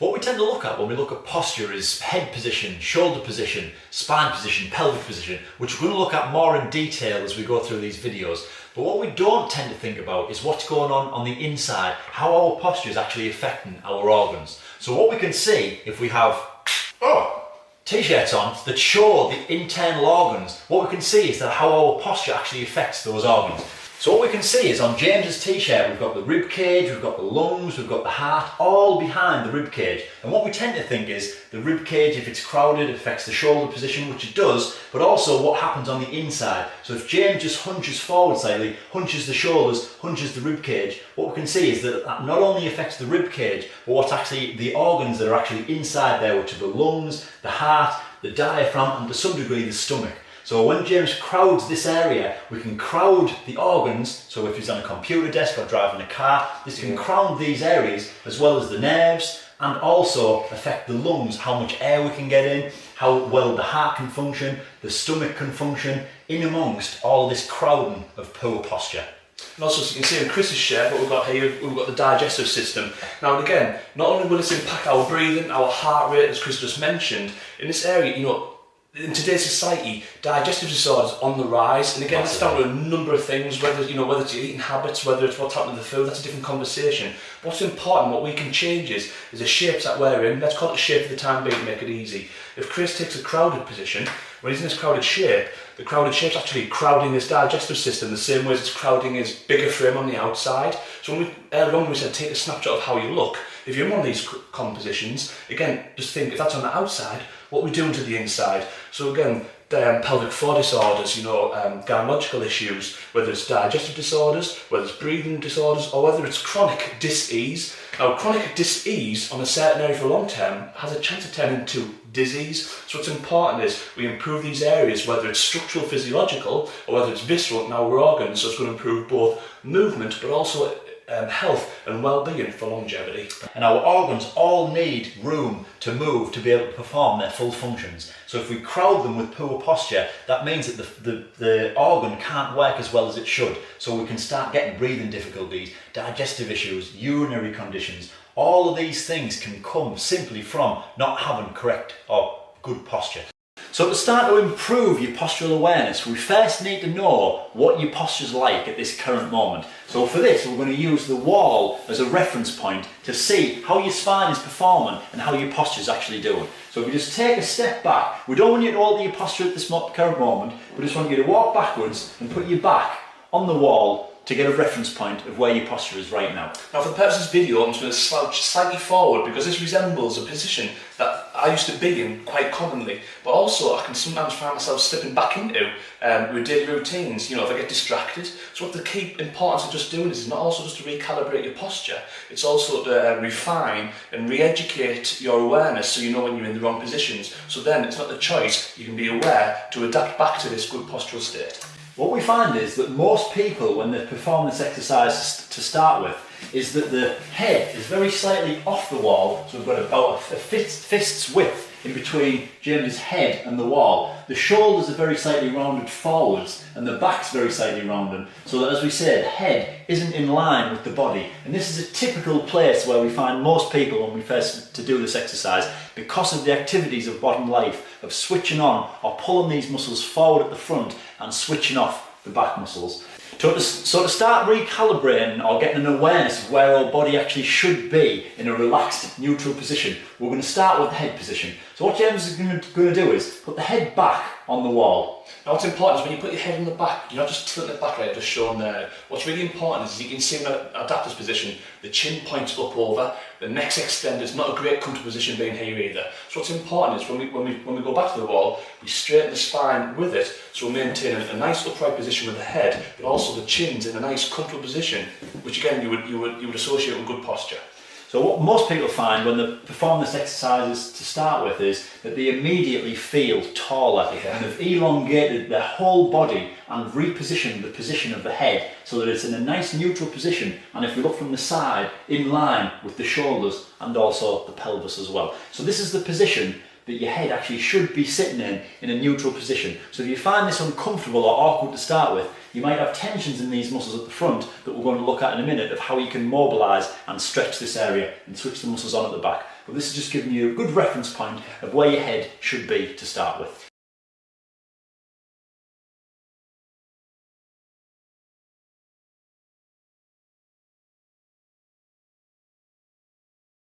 What we tend to look at when we look at posture is head position, shoulder position, spine position, pelvic position, which we're going to look at more in detail as we go through these videos. But what we don't tend to think about is what's going on the inside, how our posture is actually affecting our organs. So what we can see if we have t-shirts on that show the internal organs, what we can see is that how our posture actually affects those organs. So what we can see is on James's t-shirt we've got the rib cage, we've got the lungs, we've got the heart, all behind the rib cage. And what we tend to think is the rib cage, if it's crowded, affects the shoulder position, which it does, but also what happens on the inside. So if James just hunches forward slightly, hunches the shoulders, hunches the rib cage, what we can see is that that not only affects the rib cage, but what's actually the organs that are actually inside there, which are the lungs, the heart, the diaphragm, and to some degree the stomach. So when James crowds this area, we can crowd the organs. So if he's on a computer desk or driving a car, this can crowd these areas as well as the nerves, and also affect the lungs, how much air we can get in, how well the heart can function, the stomach can function, in amongst all this crowding of poor posture. And also, as you can see in Chris's shirt, what we've got here, we've got the digestive system. Now, and again, not only will this impact our breathing, our heart rate, as Chris just mentioned, in this area, in today's society, digestive disorders on the rise, and again, that's down to a number of things, whether it's your eating habits, whether it's what's happening to the food, that's a different conversation. What's important, what we can change is the shapes that we're in. Let's call it the shape for the time being to make it easy. If Chris takes a crowded position, when he's in this crowded shape, the crowded shape's actually crowding his digestive system the same way as it's crowding his bigger frame on the outside. So earlier on when we said take a snapshot of how you look, if you're in one of these compositions, again, just think if that's on the outside, what we're doing to the inside. So again, pelvic floor disorders, gynecological issues, whether it's digestive disorders, whether it's breathing disorders, or whether it's chronic dis-ease. Now, chronic dis-ease on a certain area for long term has a chance of turning into disease. So what's important is we improve these areas, whether it's structural physiological or whether it's visceral in our organs, so it's going to improve both movement but also health and well-being for longevity. And our organs all need room to move to be able to perform their full functions. So if we crowd them with poor posture, that means that the organ can't work as well as it should. So we can start getting breathing difficulties, digestive issues, urinary conditions. All of these things can come simply from not having correct or good posture. So to start to improve your postural awareness, we first need to know what your posture's like at this current moment. So for this, we're going to use the wall as a reference point to see how your spine is performing and how your posture's actually doing. So if you just take a step back, we don't want you to alter your posture at this current moment, we just want you to walk backwards and put your back on the wall to get a reference point of where your posture is right now. Now for the purpose of this video, I'm just going to slouch slightly forward because this resembles a position that I used to be in quite commonly, but also I can sometimes find myself slipping back into with daily routines, if I get distracted. So what the key importance of just doing is not also just to recalibrate your posture, it's also to refine and re-educate your awareness so you know when you're in the wrong positions. So then it's not the choice, you can be aware to adapt back to this good postural state. What we find is that most people, when they perform this exercise to start with, is that the head is very slightly off the wall, so we've got about a fist's width in between James's head and the wall. The shoulders are very slightly rounded forwards and the back's very slightly rounded, so that, as we said, the head isn't in line with the body. And this is a typical place where we find most people when we first to do this exercise, because of the activities of modern life, of switching on or pulling these muscles forward at the front and switching off the back muscles. So to start recalibrating or getting an awareness of where our body actually should be in a relaxed, neutral position, we're going to start with the head position. So what James is going to do is put the head back on the wall. Now what's important is when you put your head on the back, you're not just tilting it back like just shown there. What's really important is you can see in that adapter's position, the chin points up over, the neck's extended. It's not a great comfortable position being here either. So what's important is when we go back to the wall, we straighten the spine with it, so we're maintaining a nice upright position with the head, but also the chin's in a nice comfortable position, which again you would associate with good posture. So what most people find when they perform this exercise to start with is that they immediately feel taller and they've elongated their whole body and repositioned the position of the head so that it's in a nice neutral position, and if we look from the side, in line with the shoulders and also the pelvis as well. So this is the position that your head actually should be sitting in a neutral position. So if you find this uncomfortable or awkward to start with, you might have tensions in these muscles at the front that we're going to look at in a minute of how you can mobilise and stretch this area and switch the muscles on at the back. but this is just giving you a good reference point of where your head should be to start with.